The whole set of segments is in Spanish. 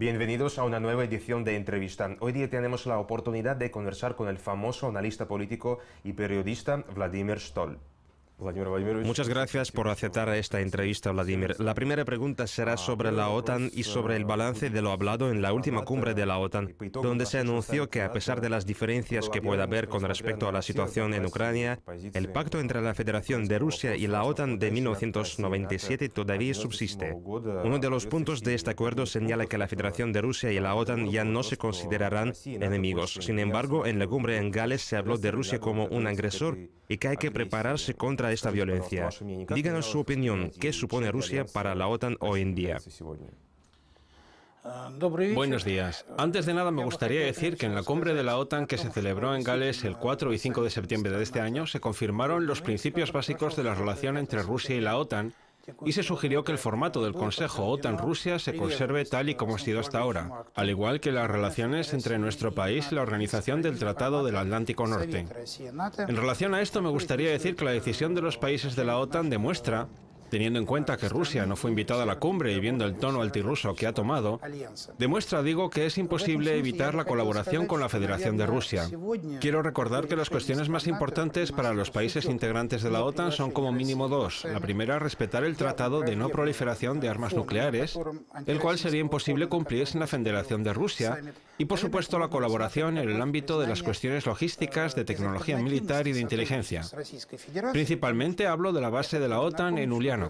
Bienvenidos a una nueva edición de Entrevista. Hoy día tenemos la oportunidad de conversar con el famoso analista político y periodista Vladimir Stoll. Muchas gracias por aceptar esta entrevista, Vladimir. La primera pregunta será sobre la OTAN y sobre el balance de lo hablado en la última cumbre de la OTAN, donde se anunció que, a pesar de las diferencias que pueda haber con respecto a la situación en Ucrania, el pacto entre la Federación de Rusia y la OTAN de 1997 todavía subsiste. Uno de los puntos de este acuerdo señala que la Federación de Rusia y la OTAN ya no se considerarán enemigos. Sin embargo, en la cumbre en Gales se habló de Rusia como un agresor y que hay que prepararse contra esta violencia. Díganos su opinión. ¿Qué supone Rusia para la OTAN hoy en día? Buenos días. Antes de nada me gustaría decir que en la cumbre de la OTAN que se celebró en Gales el 4 y 5 de septiembre de este año se confirmaron los principios básicos de la relación entre Rusia y la OTAN y se sugirió que el formato del Consejo OTAN-Rusia se conserve tal y como ha sido hasta ahora, al igual que las relaciones entre nuestro país y la Organización del Tratado del Atlántico Norte. En relación a esto me gustaría decir que la decisión de los países de la OTAN demuestra, teniendo en cuenta que Rusia no fue invitada a la cumbre y viendo el tono antirruso que ha tomado, demuestra, digo, que es imposible evitar la colaboración con la Federación de Rusia. Quiero recordar que las cuestiones más importantes para los países integrantes de la OTAN son como mínimo dos. La primera, respetar el Tratado de No Proliferación de Armas Nucleares, el cual sería imposible cumplir sin la Federación de Rusia, y por supuesto la colaboración en el ámbito de las cuestiones logísticas, de tecnología militar y de inteligencia. Principalmente hablo de la base de la OTAN en Uliánovsk,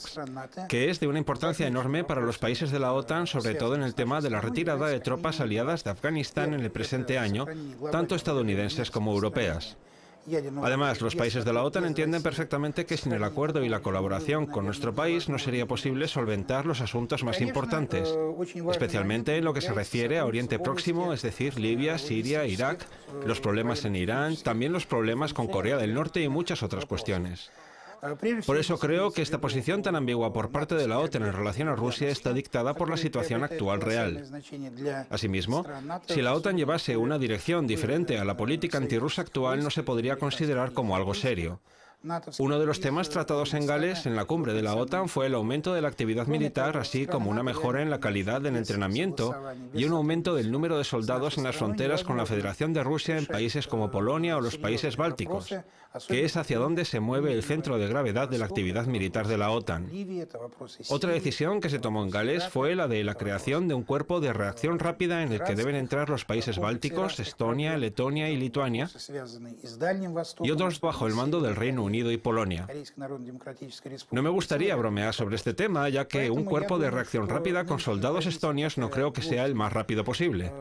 que es de una importancia enorme para los países de la OTAN, sobre todo en el tema de la retirada de tropas aliadas de Afganistán en el presente año, tanto estadounidenses como europeas. Además, los países de la OTAN entienden perfectamente que sin el acuerdo y la colaboración con nuestro país no sería posible solventar los asuntos más importantes, especialmente en lo que se refiere a Oriente Próximo, es decir, Libia, Siria, Irak, los problemas en Irán, también los problemas con Corea del Norte y muchas otras cuestiones. Por eso creo que esta posición tan ambigua por parte de la OTAN en relación a Rusia está dictada por la situación actual real. Asimismo, si la OTAN llevase una dirección diferente a la política antirrusa actual, no se podría considerar como algo serio. Uno de los temas tratados en Gales en la cumbre de la OTAN fue el aumento de la actividad militar, así como una mejora en la calidad del entrenamiento y un aumento del número de soldados en las fronteras con la Federación de Rusia en países como Polonia o los países bálticos, que es hacia donde se mueve el centro de gravedad de la actividad militar de la OTAN. Otra decisión que se tomó en Gales fue la de la creación de un cuerpo de reacción rápida en el que deben entrar los países bálticos, Estonia, Letonia y Lituania, y otros bajo el mando del Reino Unido y Polonia. No me gustaría bromear sobre este tema, ya que un cuerpo de reacción rápida con soldados estonios no creo que sea el más rápido posible.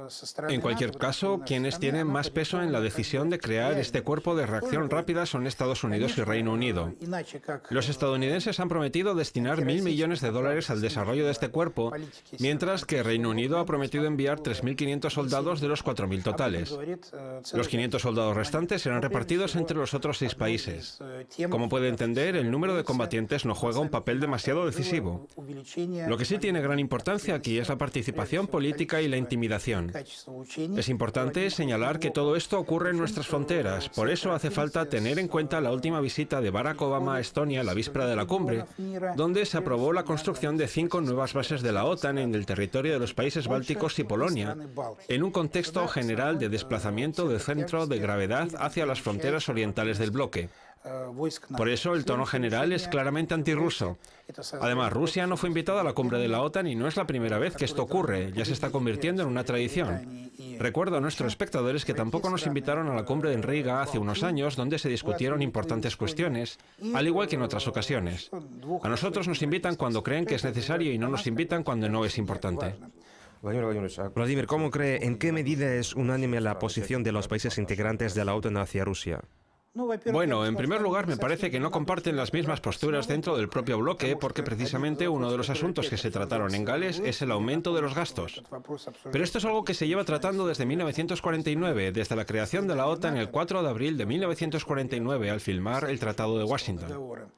En cualquier caso, quienes tienen más peso en la decisión de crear este cuerpo de reacción rápida son Estados Unidos y Reino Unido. Los estadounidenses han prometido destinar $1.000 millones al desarrollo de este cuerpo, mientras que Reino Unido ha prometido enviar 3.500 soldados de los 4.000 totales. Los 500 soldados restantes serán repartidos entre los otros 6 países. Como puede entender, el número de combatientes no juega un papel demasiado decisivo. Lo que sí tiene gran importancia aquí es la participación política y la intimidación. Es importante señalar que todo esto ocurre en nuestras fronteras, por eso hace falta tener en cuenta la última visita de Barack Obama a Estonia la víspera de la cumbre, donde se aprobó la construcción de 5 nuevas bases de la OTAN en el territorio de los países bálticos y Polonia, en un contexto general de desplazamiento del centro de gravedad hacia las fronteras orientales del bloque. Por eso el tono general es claramente antirruso. Además, Rusia no fue invitada a la cumbre de la OTAN y no es la primera vez que esto ocurre, ya se está convirtiendo en una tradición. Recuerdo a nuestros espectadores que tampoco nos invitaron a la cumbre en Riga hace unos años, donde se discutieron importantes cuestiones, al igual que en otras ocasiones. A nosotros nos invitan cuando creen que es necesario y no nos invitan cuando no es importante. Vladimir, ¿cómo cree en qué medida es unánime la posición de los países integrantes de la OTAN hacia Rusia? Bueno, en primer lugar, me parece que no comparten las mismas posturas dentro del propio bloque, porque precisamente uno de los asuntos que se trataron en Gales es el aumento de los gastos. Pero esto es algo que se lleva tratando desde 1949, desde la creación de la OTAN el 4 de abril de 1949, al firmar el Tratado de Washington.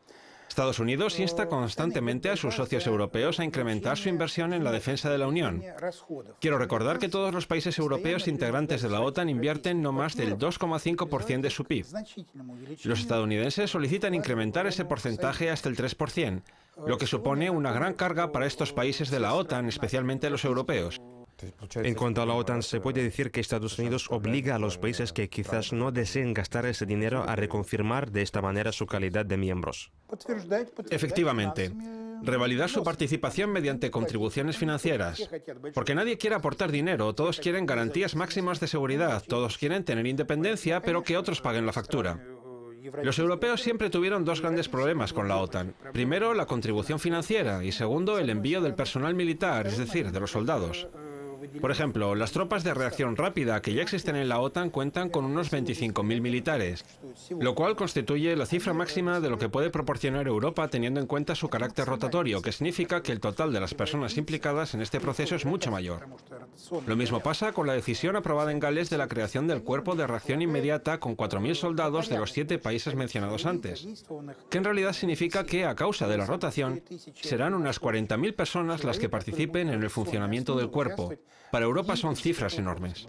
Estados Unidos insta constantemente a sus socios europeos a incrementar su inversión en la defensa de la Unión. Quiero recordar que todos los países europeos integrantes de la OTAN invierten no más del 2,5% de su PIB. Los estadounidenses solicitan incrementar ese porcentaje hasta el 3%, lo que supone una gran carga para estos países de la OTAN, especialmente los europeos. En cuanto a la OTAN, se puede decir que Estados Unidos obliga a los países que quizás no deseen gastar ese dinero a reconfirmar de esta manera su calidad de miembros. Efectivamente. Revalidar su participación mediante contribuciones financieras. Porque nadie quiere aportar dinero, todos quieren garantías máximas de seguridad, todos quieren tener independencia, pero que otros paguen la factura. Los europeos siempre tuvieron dos grandes problemas con la OTAN. Primero, la contribución financiera y segundo, el envío del personal militar, es decir, de los soldados. Por ejemplo, las tropas de reacción rápida que ya existen en la OTAN cuentan con unos 25.000 militares, lo cual constituye la cifra máxima de lo que puede proporcionar Europa teniendo en cuenta su carácter rotatorio, que significa que el total de las personas implicadas en este proceso es mucho mayor. Lo mismo pasa con la decisión aprobada en Gales de la creación del Cuerpo de Reacción Inmediata con 4.000 soldados de los 7 países mencionados antes, que en realidad significa que, a causa de la rotación, serán unas 40.000 personas las que participen en el funcionamiento del cuerpo. Para Europa son cifras enormes.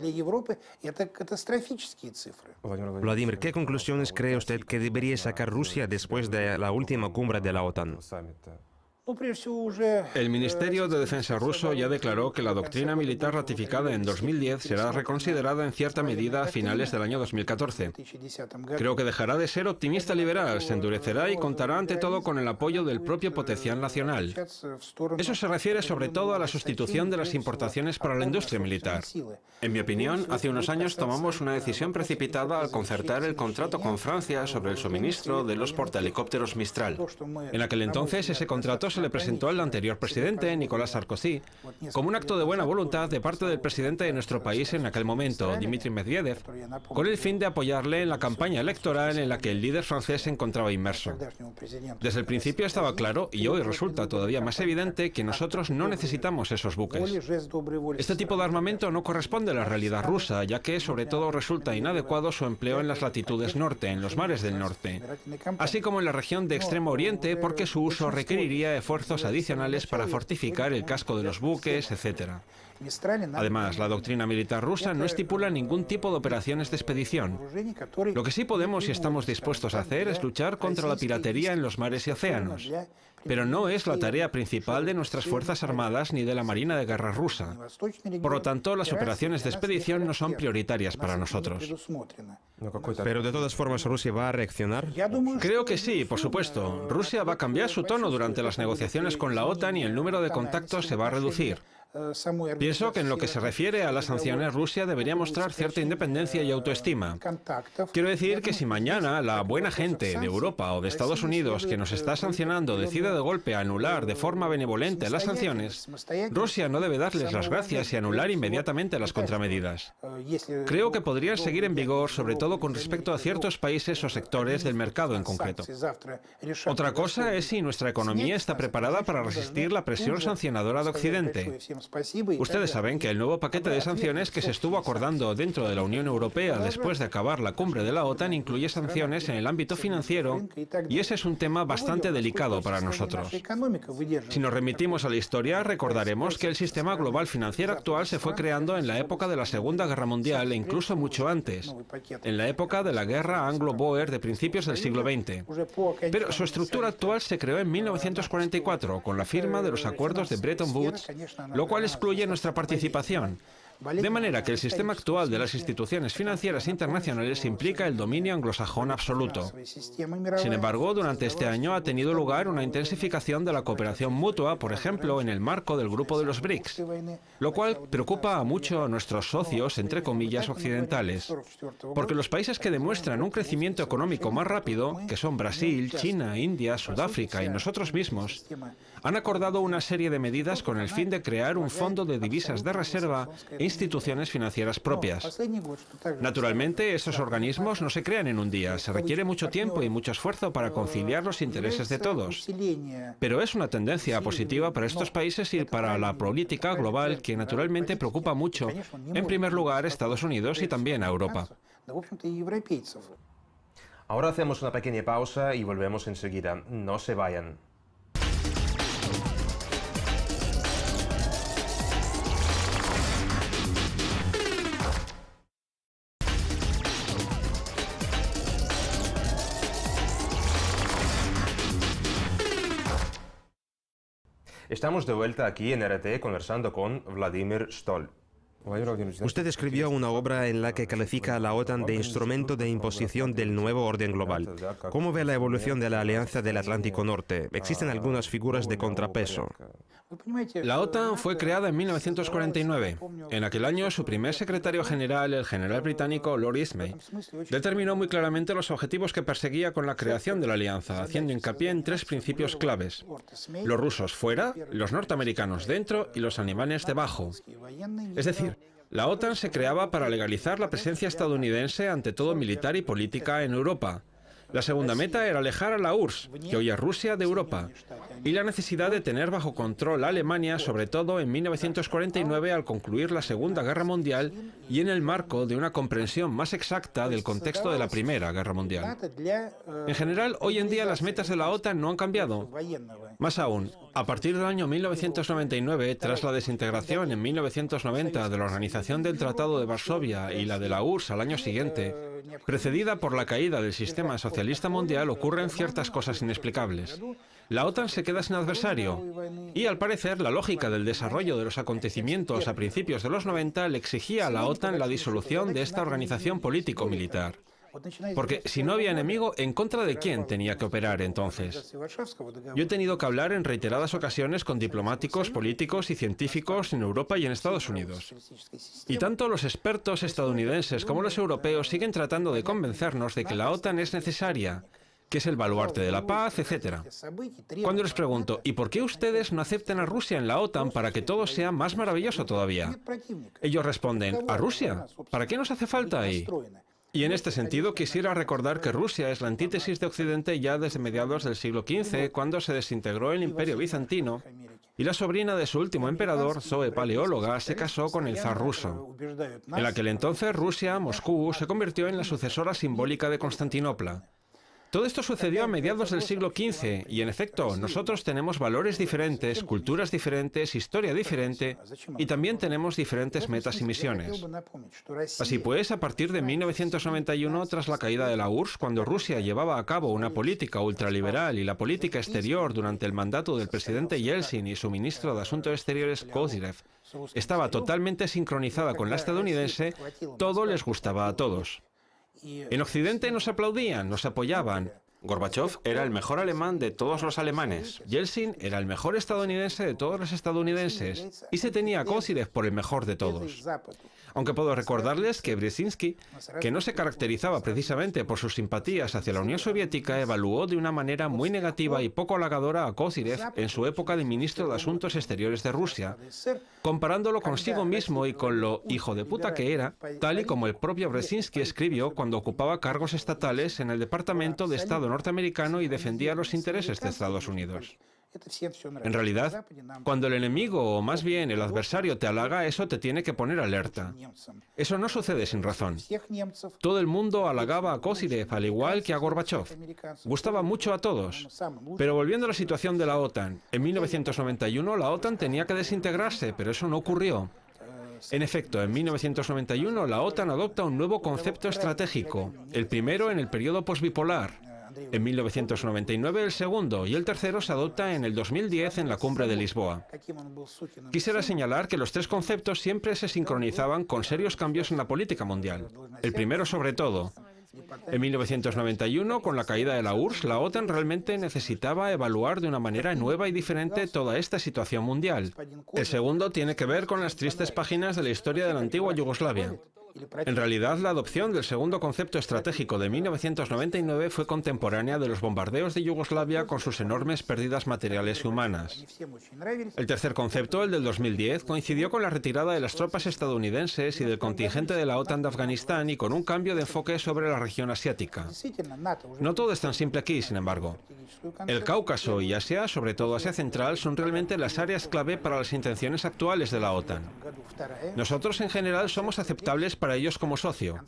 Vladimir, ¿qué conclusiones cree usted que debería sacar Rusia después de la última cumbre de la OTAN? El Ministerio de Defensa ruso ya declaró que la doctrina militar ratificada en 2010 será reconsiderada en cierta medida a finales del año 2014. Creo que dejará de ser optimista liberal, se endurecerá y contará ante todo con el apoyo del propio potencial nacional. Eso se refiere sobre todo a la sustitución de las importaciones para la industria militar. En mi opinión, hace unos años tomamos una decisión precipitada al concertar el contrato con Francia sobre el suministro de los portahelicópteros Mistral. En aquel entonces ese contrato se le presentó al anterior presidente, Nicolás Sarkozy, como un acto de buena voluntad de parte del presidente de nuestro país en aquel momento, Dmitry Medvedev, con el fin de apoyarle en la campaña electoral en la que el líder francés se encontraba inmerso. Desde el principio estaba claro, y hoy resulta todavía más evidente, que nosotros no necesitamos esos buques. Este tipo de armamento no corresponde a la realidad rusa, ya que sobre todo resulta inadecuado su empleo en las latitudes norte, en los mares del norte, así como en la región de Extremo Oriente, porque su uso requeriría esfuerzos adicionales para fortificar el casco de los buques, etc. Además, la doctrina militar rusa no estipula ningún tipo de operaciones de expedición. Lo que sí podemos y estamos dispuestos a hacer es luchar contra la piratería en los mares y océanos. Pero no es la tarea principal de nuestras Fuerzas Armadas ni de la Marina de Guerra rusa. Por lo tanto, las operaciones de expedición no son prioritarias para nosotros. Pero de todas formas, ¿Rusia va a reaccionar? Creo que sí, por supuesto. Rusia va a cambiar su tono durante las negociaciones con la OTAN y el número de contactos se va a reducir. Pienso que en lo que se refiere a las sanciones, Rusia debería mostrar cierta independencia y autoestima. Quiero decir que si mañana la buena gente de Europa o de Estados Unidos que nos está sancionando decide de golpe anular de forma benevolente las sanciones, Rusia no debe darles las gracias y anular inmediatamente las contramedidas. Creo que podrían seguir en vigor, sobre todo con respecto a ciertos países o sectores del mercado en concreto. Otra cosa es si nuestra economía está preparada para resistir la presión sancionadora de Occidente. Ustedes saben que el nuevo paquete de sanciones que se estuvo acordando dentro de la Unión Europea después de acabar la cumbre de la OTAN incluye sanciones en el ámbito financiero y ese es un tema bastante delicado para nosotros. Si nos remitimos a la historia, recordaremos que el sistema global financiero actual se fue creando en la época de la Segunda Guerra Mundial e incluso mucho antes, en la época de la guerra anglo-bóer de principios del siglo XX. Pero su estructura actual se creó en 1944 con la firma de los acuerdos de Bretton Woods, lo cual excluye nuestra participación. De manera que el sistema actual de las instituciones financieras internacionales implica el dominio anglosajón absoluto. Sin embargo, durante este año ha tenido lugar una intensificación de la cooperación mutua, por ejemplo, en el marco del grupo de los BRICS, lo cual preocupa mucho a nuestros socios, entre comillas, occidentales, porque los países que demuestran un crecimiento económico más rápido, que son Brasil, China, India, Sudáfrica y nosotros mismos, han acordado una serie de medidas con el fin de crear un fondo de divisas de reserva e instituciones financieras propias. Naturalmente, estos organismos no se crean en un día, se requiere mucho tiempo y mucho esfuerzo para conciliar los intereses de todos. Pero es una tendencia positiva para estos países y para la política global que naturalmente preocupa mucho, en primer lugar, a Estados Unidos y también a Europa. Ahora hacemos una pequeña pausa y volvemos enseguida. No se vayan. Estamos de vuelta aquí en RT conversando con Vladimir Stoll. Usted escribió una obra en la que califica a la OTAN de instrumento de imposición del nuevo orden global. ¿Cómo ve la evolución de la Alianza del Atlántico Norte? Existen algunas figuras de contrapeso. La OTAN fue creada en 1949. En aquel año, su primer secretario general, el general británico Lord Ismay, determinó muy claramente los objetivos que perseguía con la creación de la alianza, haciendo hincapié en tres principios claves: los rusos fuera, los norteamericanos dentro y los alemanes debajo. Es decir, la OTAN se creaba para legalizar la presencia estadounidense ante todo militar y política en Europa. La segunda meta era alejar a la URSS, que hoy es Rusia, de Europa, y la necesidad de tener bajo control a Alemania, sobre todo en 1949 al concluir la Segunda Guerra Mundial y en el marco de una comprensión más exacta del contexto de la Primera Guerra Mundial. En general, hoy en día las metas de la OTAN no han cambiado. Más aún, a partir del año 1999, tras la desintegración en 1990 de la Organización del Tratado de Varsovia y la de la URSS al año siguiente, precedida por la caída del sistema socialista mundial, ocurren ciertas cosas inexplicables. La OTAN se queda sin adversario y, al parecer, la lógica del desarrollo de los acontecimientos a principios de los 90 le exigía a la OTAN la disolución de esta organización político-militar. Porque si no había enemigo, ¿en contra de quién tenía que operar entonces? Yo he tenido que hablar en reiteradas ocasiones con diplomáticos, políticos y científicos en Europa y en Estados Unidos. Y tanto los expertos estadounidenses como los europeos siguen tratando de convencernos de que la OTAN es necesaria, que es el baluarte de la paz, etc. Cuando les pregunto, ¿y por qué ustedes no aceptan a Rusia en la OTAN para que todo sea más maravilloso todavía? Ellos responden, ¿a Rusia? ¿Para qué nos hace falta ahí? Y en este sentido quisiera recordar que Rusia es la antítesis de Occidente ya desde mediados del siglo XV, cuando se desintegró el Imperio bizantino, y la sobrina de su último emperador, Zoe Paleóloga, se casó con el zar ruso. En aquel entonces Rusia, Moscú, se convirtió en la sucesora simbólica de Constantinopla. Todo esto sucedió a mediados del siglo XV y, en efecto, nosotros tenemos valores diferentes, culturas diferentes, historia diferente y también tenemos diferentes metas y misiones. Así pues, a partir de 1991, tras la caída de la URSS, cuando Rusia llevaba a cabo una política ultraliberal y la política exterior durante el mandato del presidente Yeltsin y su ministro de Asuntos Exteriores, Kozyrev, estaba totalmente sincronizada con la estadounidense, todo les gustaba a todos. En Occidente nos aplaudían, nos apoyaban. Gorbachov era el mejor alemán de todos los alemanes. Yeltsin era el mejor estadounidense de todos los estadounidenses. Y se tenía a Kozyrev por el mejor de todos. Aunque puedo recordarles que Brzezinski, que no se caracterizaba precisamente por sus simpatías hacia la Unión Soviética, evaluó de una manera muy negativa y poco halagadora a Kozyrev en su época de ministro de Asuntos Exteriores de Rusia, comparándolo consigo mismo y con lo hijo de puta que era, tal y como el propio Brzezinski escribió cuando ocupaba cargos estatales en el Departamento de Estado norteamericano y defendía los intereses de Estados Unidos. En realidad, cuando el enemigo, o más bien el adversario, te halaga, eso te tiene que poner alerta. Eso no sucede sin razón. Todo el mundo halagaba a Kozyrev, al igual que a Gorbachov. Gustaba mucho a todos. Pero volviendo a la situación de la OTAN, en 1991 la OTAN tenía que desintegrarse, pero eso no ocurrió. En efecto, en 1991 la OTAN adopta un nuevo concepto estratégico, el primero en el periodo posbipolar. En 1999 el segundo y el tercero se adopta en el 2010 en la Cumbre de Lisboa. Quisiera señalar que los tres conceptos siempre se sincronizaban con serios cambios en la política mundial. El primero sobre todo. En 1991, con la caída de la URSS, la OTAN realmente necesitaba evaluar de una manera nueva y diferente toda esta situación mundial. El segundo tiene que ver con las tristes páginas de la historia de la antigua Yugoslavia. En realidad, la adopción del segundo concepto estratégico de 1999 fue contemporánea de los bombardeos de Yugoslavia con sus enormes pérdidas materiales y humanas. El tercer concepto, el del 2010, coincidió con la retirada de las tropas estadounidenses y del contingente de la OTAN de Afganistán y con un cambio de enfoque sobre la región asiática. No todo es tan simple aquí, sin embargo. El Cáucaso y Asia, sobre todo Asia Central, son realmente las áreas clave para las intenciones actuales de la OTAN. Nosotros, en general, somos aceptables para ellos como socio.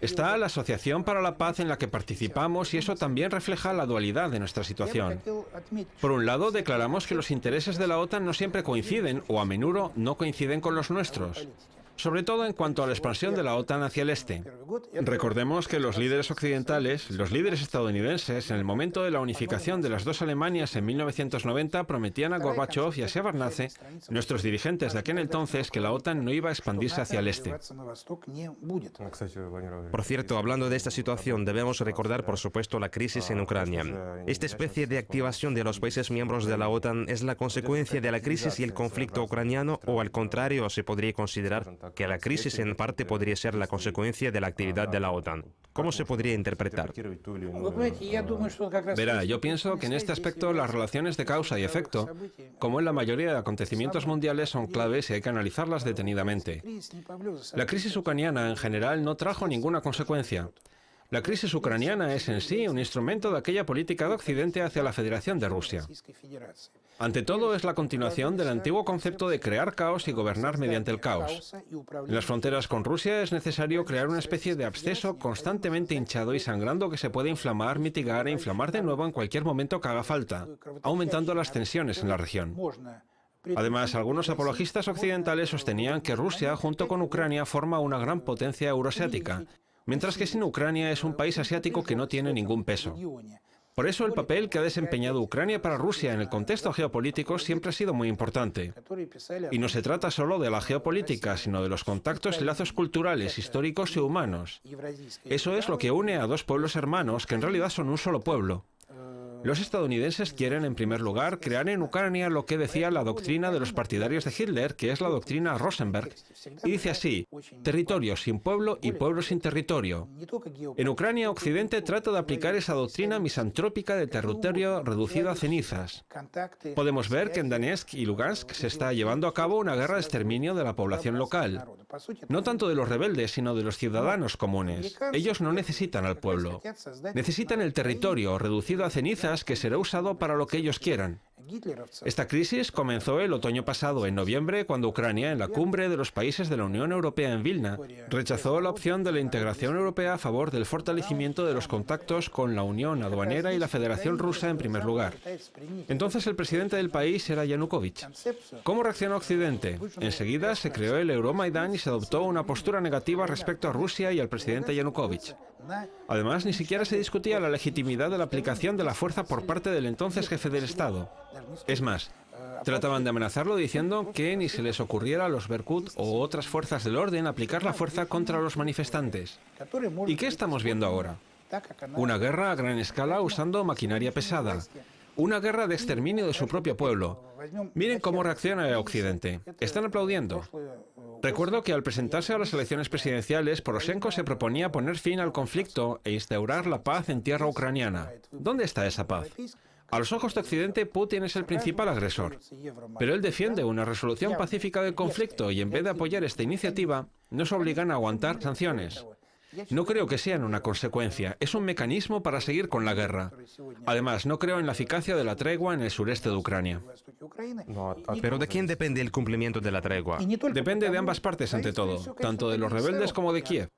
Está la Asociación para la Paz en la que participamos y eso también refleja la dualidad de nuestra situación. Por un lado, declaramos que los intereses de la OTAN no siempre coinciden o a menudo no coinciden con los nuestros. sobre todo en cuanto a la expansión de la OTAN hacia el este. Recordemos que los líderes occidentales, los líderes estadounidenses, en el momento de la unificación de las dos Alemanias en 1990, prometían a Gorbachov y a Shevardnadze, nuestros dirigentes de aquel entonces, que la OTAN no iba a expandirse hacia el este. Por cierto, hablando de esta situación, debemos recordar, por supuesto, la crisis en Ucrania. Esta especie de activación de los países miembros de la OTAN es la consecuencia de la crisis y el conflicto ucraniano, o al contrario, se podría considerar que la crisis en parte podría ser la consecuencia de la actividad de la OTAN. ¿Cómo se podría interpretar? Verá, yo pienso que en este aspecto las relaciones de causa y efecto, como en la mayoría de acontecimientos mundiales, son claves y hay que analizarlas detenidamente. La crisis ucraniana en general no trajo ninguna consecuencia. La crisis ucraniana es en sí un instrumento de aquella política de Occidente hacia la Federación de Rusia. Ante todo, es la continuación del antiguo concepto de crear caos y gobernar mediante el caos. En las fronteras con Rusia es necesario crear una especie de absceso constantemente hinchado y sangrando que se puede inflamar, mitigar e inflamar de nuevo en cualquier momento que haga falta, aumentando las tensiones en la región. Además, algunos apologistas occidentales sostenían que Rusia, junto con Ucrania, forma una gran potencia euroasiática, mientras que sin Ucrania es un país asiático que no tiene ningún peso. Por eso el papel que ha desempeñado Ucrania para Rusia en el contexto geopolítico siempre ha sido muy importante. Y no se trata solo de la geopolítica, sino de los contactos y lazos culturales, históricos y humanos. Eso es lo que une a dos pueblos hermanos que en realidad son un solo pueblo. Los estadounidenses quieren, en primer lugar, crear en Ucrania lo que decía la doctrina de los partidarios de Hitler, que es la doctrina Rosenberg, y dice así: territorio sin pueblo y pueblo sin territorio. En Ucrania, Occidente trata de aplicar esa doctrina misantrópica de territorio reducido a cenizas. Podemos ver que en Donetsk y Lugansk se está llevando a cabo una guerra de exterminio de la población local. No tanto de los rebeldes, sino de los ciudadanos comunes. Ellos no necesitan al pueblo. Necesitan el territorio reducido a cenizas, que será usado para lo que ellos quieran. Esta crisis comenzó el otoño pasado, en noviembre, cuando Ucrania, en la cumbre de los países de la Unión Europea en Vilna, rechazó la opción de la integración europea a favor del fortalecimiento de los contactos con la Unión Aduanera y la Federación Rusa en primer lugar. Entonces el presidente del país era Yanukovych. ¿Cómo reaccionó Occidente? Enseguida se creó el Euromaidán y se adoptó una postura negativa respecto a Rusia y al presidente Yanukovych. Además, ni siquiera se discutía la legitimidad de la aplicación de la fuerza por parte del entonces jefe del Estado. Es más, trataban de amenazarlo diciendo que ni se les ocurriera a los Berkut o otras fuerzas del orden aplicar la fuerza contra los manifestantes. ¿Y qué estamos viendo ahora? Una guerra a gran escala usando maquinaria pesada. Una guerra de exterminio de su propio pueblo. Miren cómo reacciona Occidente. Están aplaudiendo. Recuerdo que al presentarse a las elecciones presidenciales, Poroshenko se proponía poner fin al conflicto e instaurar la paz en tierra ucraniana. ¿Dónde está esa paz? A los ojos de Occidente, Putin es el principal agresor. Pero él defiende una resolución pacífica del conflicto y en vez de apoyar esta iniciativa, nos obligan a aguantar sanciones. No creo que sean una consecuencia, es un mecanismo para seguir con la guerra. Además, no creo en la eficacia de la tregua en el sureste de Ucrania. ¿Pero de quién depende el cumplimiento de la tregua? Depende de ambas partes ante todo, tanto de los rebeldes como de Kiev.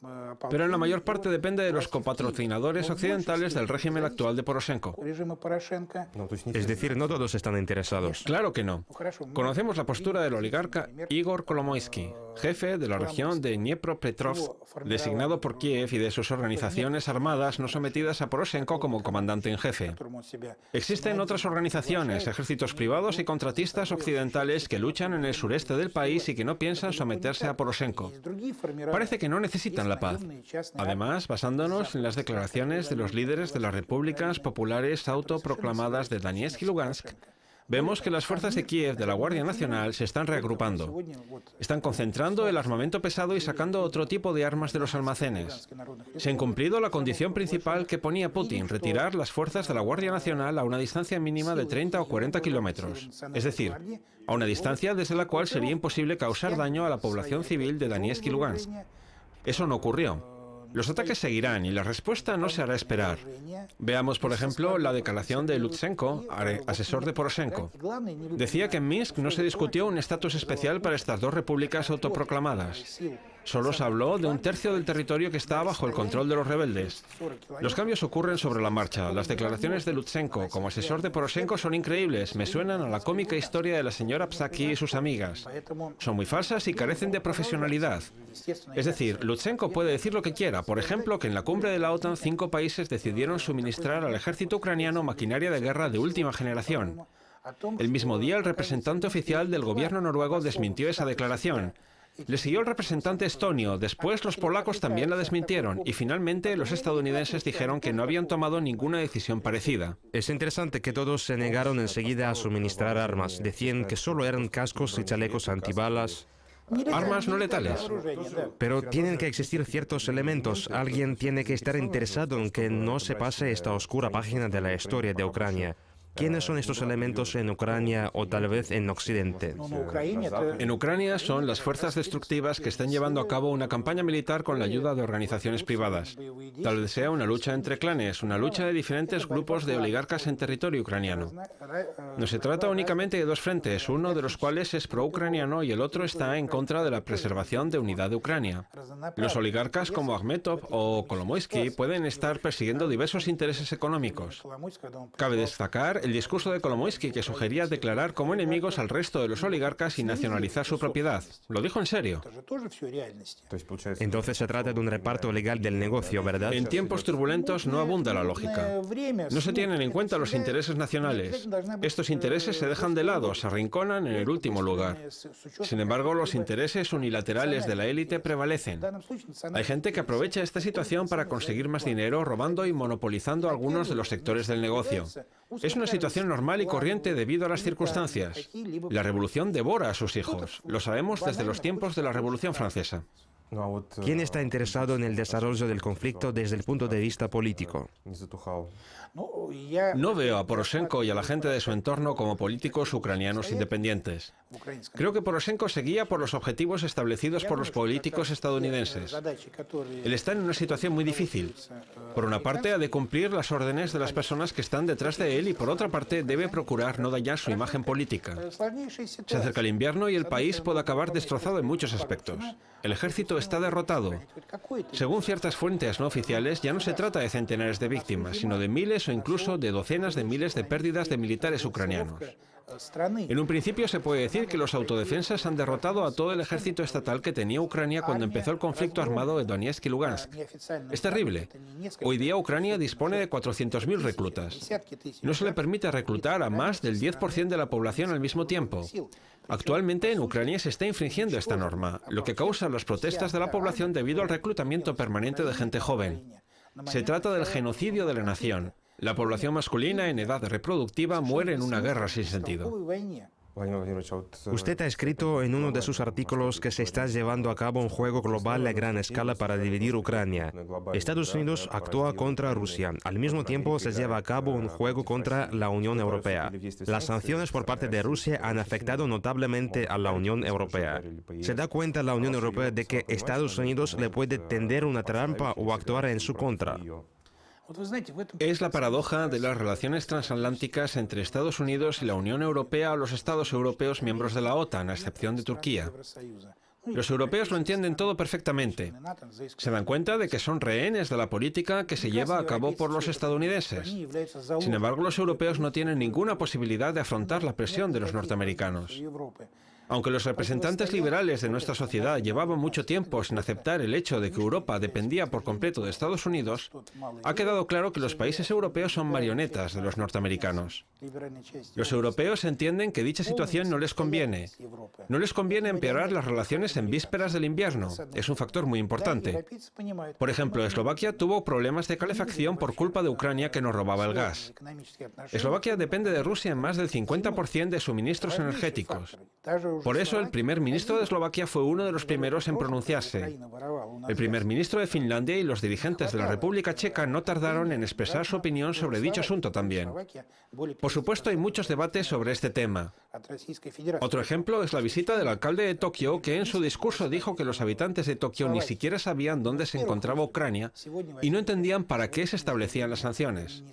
Pero en la mayor parte depende de los copatrocinadores occidentales del régimen actual de Poroshenko. Es decir, no todos están interesados. Claro que no. Conocemos la postura del oligarca Igor Kolomoisky, jefe de la región de Dniepropetrovsk, designado por Kiev, y de sus organizaciones armadas no sometidas a Poroshenko como comandante en jefe. Existen otras organizaciones, ejércitos privados y contratistas occidentales que luchan en el sureste del país y que no piensan someterse a Poroshenko. Parece que no necesitan la paz. Además, basándonos en las declaraciones de los líderes de las repúblicas populares autoproclamadas de Donetsk y Lugansk, vemos que las fuerzas de Kiev de la Guardia Nacional se están reagrupando. Están concentrando el armamento pesado y sacando otro tipo de armas de los almacenes. Se ha incumplido la condición principal que ponía Putin, retirar las fuerzas de la Guardia Nacional a una distancia mínima de 30 o 40 kilómetros. Es decir, a una distancia desde la cual sería imposible causar daño a la población civil de Donetsk y Lugansk. Eso no ocurrió. Los ataques seguirán y la respuesta no se hará esperar. Veamos, por ejemplo, la declaración de Lutsenko, asesor de Poroshenko. Decía que en Minsk no se discutió un estatus especial para estas dos repúblicas autoproclamadas. Solo se habló de un tercio del territorio que está bajo el control de los rebeldes. Los cambios ocurren sobre la marcha. Las declaraciones de Lutsenko como asesor de Poroshenko son increíbles. Me suenan a la cómica historia de la señora Psaki y sus amigas. Son muy falsas y carecen de profesionalidad. Es decir, Lutsenko puede decir lo que quiera. Por ejemplo, que en la cumbre de la OTAN 5 países decidieron suministrar al ejército ucraniano maquinaria de guerra de última generación. El mismo día, el representante oficial del gobierno noruego desmintió esa declaración. Le siguió el representante estonio, después los polacos también la desmintieron y finalmente los estadounidenses dijeron que no habían tomado ninguna decisión parecida. Es interesante que todos se negaron enseguida a suministrar armas. Decían que solo eran cascos y chalecos antibalas. Armas no letales. Pero tienen que existir ciertos elementos. Alguien tiene que estar interesado en que no se pase esta oscura página de la historia de Ucrania. ¿Quiénes son estos elementos en Ucrania o tal vez en Occidente? En Ucrania son las fuerzas destructivas que están llevando a cabo una campaña militar con la ayuda de organizaciones privadas. Tal vez sea una lucha entre clanes, una lucha de diferentes grupos de oligarcas en territorio ucraniano. No se trata únicamente de dos frentes, uno de los cuales es pro-ucraniano y el otro está en contra de la preservación de unidad de Ucrania. Los oligarcas como Akhmetov o Kolomoisky pueden estar persiguiendo diversos intereses económicos. Cabe destacar el discurso de Kolomoisky que sugería declarar como enemigos al resto de los oligarcas y nacionalizar su propiedad. Lo dijo en serio. Entonces se trata de un reparto legal del negocio, ¿verdad? En tiempos turbulentos no abunda la lógica. No se tienen en cuenta los intereses nacionales. Estos intereses se dejan de lado, se arrinconan en el último lugar. Sin embargo, los intereses unilaterales de la élite prevalecen. Hay gente que aprovecha esta situación para conseguir más dinero robando y monopolizando algunos de los sectores del negocio. Es una situación normal y corriente debido a las circunstancias. La revolución devora a sus hijos. Lo sabemos desde los tiempos de la Revolución Francesa. ¿Quién está interesado en el desarrollo del conflicto desde el punto de vista político? No veo a Poroshenko y a la gente de su entorno como políticos ucranianos independientes. Creo que Poroshenko se guía por los objetivos establecidos por los políticos estadounidenses. Él está en una situación muy difícil. Por una parte, ha de cumplir las órdenes de las personas que están detrás de él y por otra parte, debe procurar no dañar su imagen política. Se acerca el invierno y el país puede acabar destrozado en muchos aspectos. El ejército está derrotado. Según ciertas fuentes no oficiales, ya no se trata de centenares de víctimas, sino de miles o incluso de docenas de miles de pérdidas de militares ucranianos. En un principio se puede decir que los autodefensas han derrotado a todo el ejército estatal que tenía Ucrania cuando empezó el conflicto armado de Donetsk y Lugansk. Es terrible. Hoy día Ucrania dispone de 400.000 reclutas. No se le permite reclutar a más del 10% de la población al mismo tiempo. Actualmente en Ucrania se está infringiendo esta norma, lo que causa las protestas de la población debido al reclutamiento permanente de gente joven. Se trata del genocidio de la nación. La población masculina en edad reproductiva muere en una guerra sin sentido. Usted ha escrito en uno de sus artículos que se está llevando a cabo un juego global a gran escala para dividir Ucrania. Estados Unidos actúa contra Rusia. Al mismo tiempo se lleva a cabo un juego contra la Unión Europea. Las sanciones por parte de Rusia han afectado notablemente a la Unión Europea. ¿Se da cuenta la Unión Europea de que Estados Unidos le puede tender una trampa o actuar en su contra? Es la paradoja de las relaciones transatlánticas entre Estados Unidos y la Unión Europea o los Estados europeos miembros de la OTAN, a excepción de Turquía. Los europeos lo entienden todo perfectamente. Se dan cuenta de que son rehenes de la política que se lleva a cabo por los estadounidenses. Sin embargo, los europeos no tienen ninguna posibilidad de afrontar la presión de los norteamericanos. Aunque los representantes liberales de nuestra sociedad llevaban mucho tiempo sin aceptar el hecho de que Europa dependía por completo de Estados Unidos, ha quedado claro que los países europeos son marionetas de los norteamericanos. Los europeos entienden que dicha situación no les conviene. No les conviene empeorar las relaciones en vísperas del invierno. Es un factor muy importante. Por ejemplo, Eslovaquia tuvo problemas de calefacción por culpa de Ucrania que nos robaba el gas. Eslovaquia depende de Rusia en más del 50% de suministros energéticos. Por eso, el primer ministro de Eslovaquia fue uno de los primeros en pronunciarse. El primer ministro de Finlandia y los dirigentes de la República Checa no tardaron en expresar su opinión sobre dicho asunto también. Por supuesto, hay muchos debates sobre este tema. Otro ejemplo es la visita del alcalde de Tokio, que en su discurso dijo que los habitantes de Tokio ni siquiera sabían dónde se encontraba Ucrania y no entendían para qué se establecían las sanciones.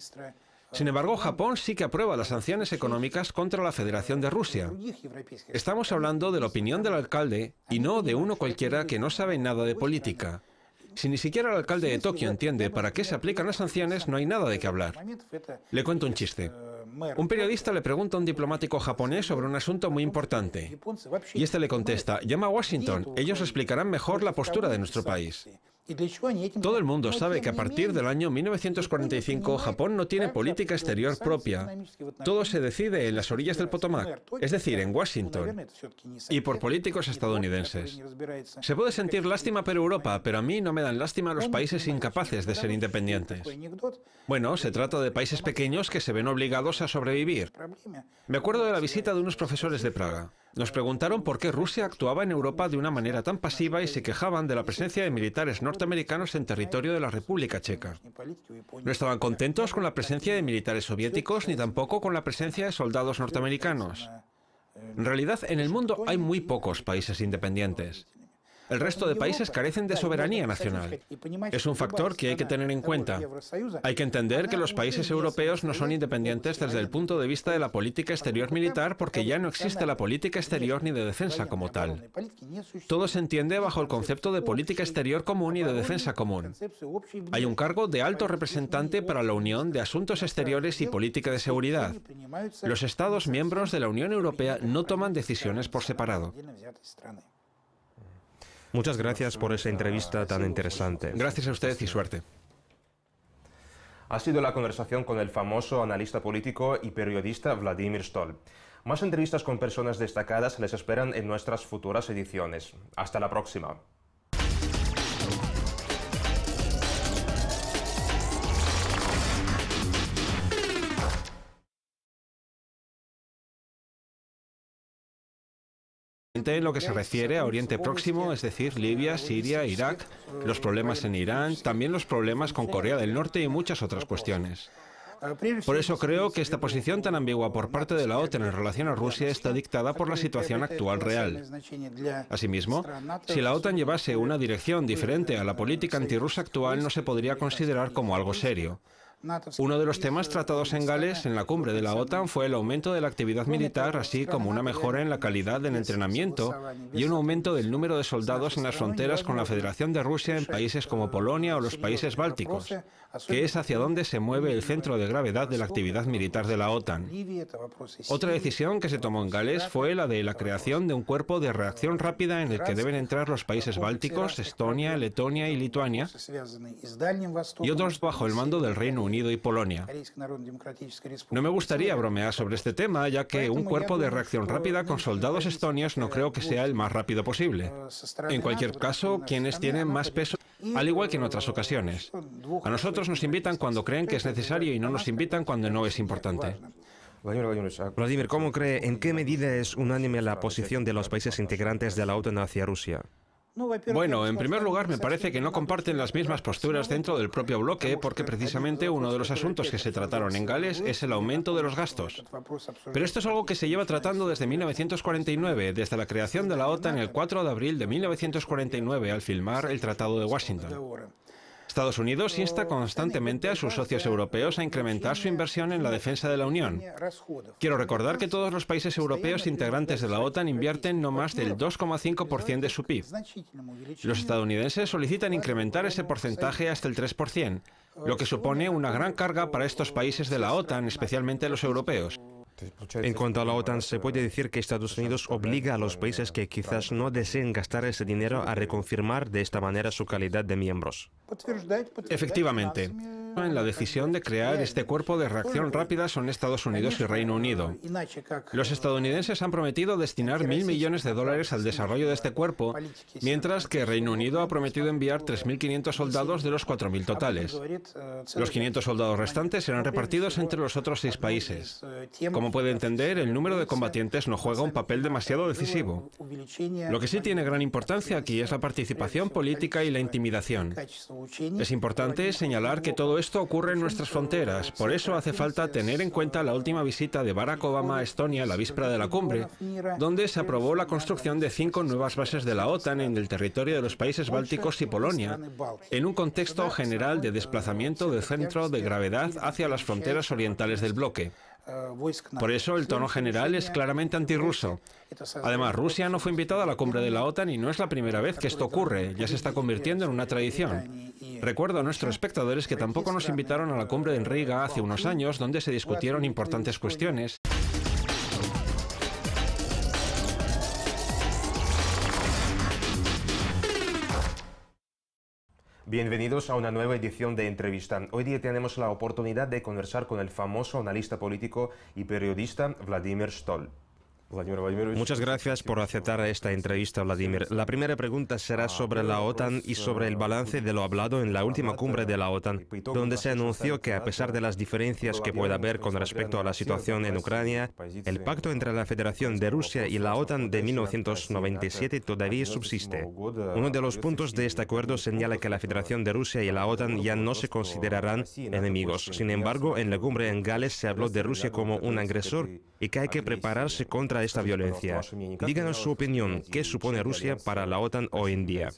Sin embargo, Japón sí que aprueba las sanciones económicas contra la Federación de Rusia. Estamos hablando de la opinión del alcalde y no de uno cualquiera que no sabe nada de política. Si ni siquiera el alcalde de Tokio entiende para qué se aplican las sanciones, no hay nada de qué hablar. Le cuento un chiste. Un periodista le pregunta a un diplomático japonés sobre un asunto muy importante. Y este le contesta, llama a Washington, ellos explicarán mejor la postura de nuestro país. Todo el mundo sabe que a partir del año 1945 Japón no tiene política exterior propia. Todo se decide en las orillas del Potomac, es decir, en Washington, y por políticos estadounidenses. Se puede sentir lástima por Europa, pero a mí no me dan lástima los países incapaces de ser independientes. Bueno, se trata de países pequeños que se ven obligados a sobrevivir. Me acuerdo de la visita de unos profesores de Praga. Nos preguntaron por qué Rusia actuaba en Europa de una manera tan pasiva y se quejaban de la presencia de militares norteamericanos en territorio de la República Checa. No estaban contentos con la presencia de militares soviéticos ni tampoco con la presencia de soldados norteamericanos. En realidad, en el mundo hay muy pocos países independientes. El resto de países carecen de soberanía nacional. Es un factor que hay que tener en cuenta. Hay que entender que los países europeos no son independientes desde el punto de vista de la política exterior militar porque ya no existe la política exterior ni de defensa como tal. Todo se entiende bajo el concepto de política exterior común y de defensa común. Hay un cargo de alto representante para la Unión de Asuntos Exteriores y Política de Seguridad. Los Estados miembros de la Unión Europea no toman decisiones por separado. Muchas gracias por esa entrevista tan interesante. Gracias a usted y suerte. Ha sido la conversación con el famoso analista político y periodista Vladimir Stoll. Más entrevistas con personas destacadas les esperan en nuestras futuras ediciones. Hasta la próxima. En lo que se refiere a Oriente Próximo, es decir, Libia, Siria, Irak, los problemas en Irán, también los problemas con Corea del Norte y muchas otras cuestiones. Por eso creo que esta posición tan ambigua por parte de la OTAN en relación a Rusia está dictada por la situación actual real. Asimismo, si la OTAN llevase una dirección diferente a la política antirrusa actual, no se podría considerar como algo serio. Uno de los temas tratados en Gales en la cumbre de la OTAN fue el aumento de la actividad militar, así como una mejora en la calidad del entrenamiento y un aumento del número de soldados en las fronteras con la Federación de Rusia en países como Polonia o los países bálticos, que es hacia donde se mueve el centro de gravedad de la actividad militar de la OTAN. Otra decisión que se tomó en Gales fue la de la creación de un cuerpo de reacción rápida en el que deben entrar los países bálticos, Estonia, Letonia y Lituania, y otros bajo el mando del Reino Unido y Polonia. No me gustaría bromear sobre este tema, ya que un cuerpo de reacción rápida con soldados estonios no creo que sea el más rápido posible. En cualquier caso, quienes tienen más peso, al igual que en otras ocasiones. A nosotros nos invitan cuando creen que es necesario y no nos invitan cuando no es importante. Vladimir, ¿cómo cree, en qué medida es unánime la posición de los países integrantes de la OTAN hacia Rusia? Bueno, en primer lugar, me parece que no comparten las mismas posturas dentro del propio bloque porque precisamente uno de los asuntos que se trataron en Gales es el aumento de los gastos. Pero esto es algo que se lleva tratando desde 1949, desde la creación de la OTAN el 4 de abril de 1949 al firmar el Tratado de Washington. Estados Unidos insta constantemente a sus socios europeos a incrementar su inversión en la defensa de la Unión. Quiero recordar que todos los países europeos integrantes de la OTAN invierten no más del 2,5% de su PIB. Los estadounidenses solicitan incrementar ese porcentaje hasta el 3%, lo que supone una gran carga para estos países de la OTAN, especialmente los europeos. En cuanto a la OTAN, ¿se puede decir que Estados Unidos obliga a los países que quizás no deseen gastar ese dinero a reconfirmar de esta manera su calidad de miembros? Efectivamente. En la decisión de crear este cuerpo de reacción rápida son Estados Unidos y Reino Unido. Los estadounidenses han prometido destinar $1.000 millones al desarrollo de este cuerpo, mientras que Reino Unido ha prometido enviar 3.500 soldados de los 4.000 totales. Los 500 soldados restantes serán repartidos entre los otros 6 países. Como puede entender, el número de combatientes no juega un papel demasiado decisivo. Lo que sí tiene gran importancia aquí es la participación política y la intimidación. Es importante señalar que todo esto esto ocurre en nuestras fronteras. Por eso hace falta tener en cuenta la última visita de Barack Obama a Estonia la víspera de la cumbre, donde se aprobó la construcción de 5 nuevas bases de la OTAN en el territorio de los países bálticos y Polonia, en un contexto general de desplazamiento del centro de gravedad hacia las fronteras orientales del bloque. Por eso el tono general es claramente antirruso. Además, Rusia no fue invitada a la cumbre de la OTAN y no es la primera vez que esto ocurre, ya se está convirtiendo en una tradición. Recuerdo a nuestros espectadores que tampoco nos invitaron a la cumbre en Riga hace unos años, donde se discutieron importantes cuestiones. Bienvenidos a una nueva edición de Entrevista. Hoy día tenemos la oportunidad de conversar con el famoso analista político y periodista Vladimir Stol. Muchas gracias por aceptar esta entrevista, Vladimir. La primera pregunta será sobre la OTAN y sobre el balance de lo hablado en la última cumbre de la OTAN, donde se anunció que a pesar de las diferencias que pueda haber con respecto a la situación en Ucrania, el pacto entre la Federación de Rusia y la OTAN de 1997 todavía subsiste. Uno de los puntos de este acuerdo señala que la Federación de Rusia y la OTAN ya no se considerarán enemigos. Sin embargo, en la cumbre en Gales se habló de Rusia como un agresor y que hay que prepararse contra esta violencia. Díganos su opinión. ¿Qué supone Rusia para la OTAN hoy en día?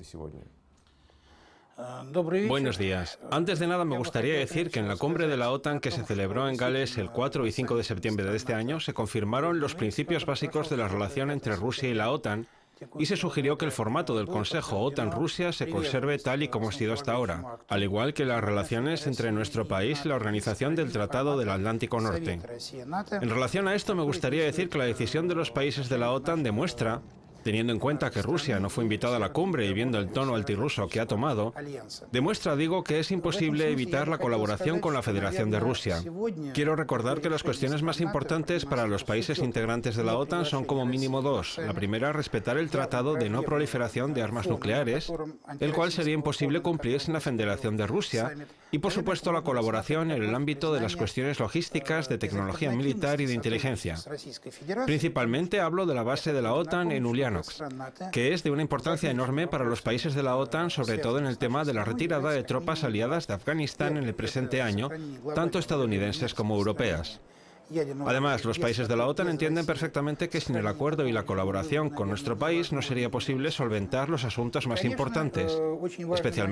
Buenos días. Antes de nada me gustaría decir que en la cumbre de la OTAN que se celebró en Gales el 4 y 5 de septiembre de este año se confirmaron los principios básicos de la relación entre Rusia y la OTAN y se sugirió que el formato del Consejo OTAN-Rusia se conserve tal y como ha sido hasta ahora, al igual que las relaciones entre nuestro país y la Organización del Tratado del Atlántico Norte. En relación a esto, me gustaría decir que la decisión de los países de la OTAN demuestra, teniendo en cuenta que Rusia no fue invitada a la cumbre y viendo el tono antirruso que ha tomado, demuestra, digo, que es imposible evitar la colaboración con la Federación de Rusia. Quiero recordar que las cuestiones más importantes para los países integrantes de la OTAN son como mínimo dos. La primera, respetar el Tratado de No Proliferación de Armas Nucleares, el cual sería imposible cumplir sin la Federación de Rusia, y por supuesto la colaboración en el ámbito de las cuestiones logísticas, de tecnología militar y de inteligencia. Principalmente hablo de la base de la OTAN en Uliánovsk, que es de una importancia enorme para los países de la OTAN, sobre todo en el tema de la retirada de tropas aliadas de Afganistán en el presente año, tanto estadounidenses como europeas. Además, los países de la OTAN entienden perfectamente que sin el acuerdo y la colaboración con nuestro país no sería posible solventar los asuntos más importantes, especialmente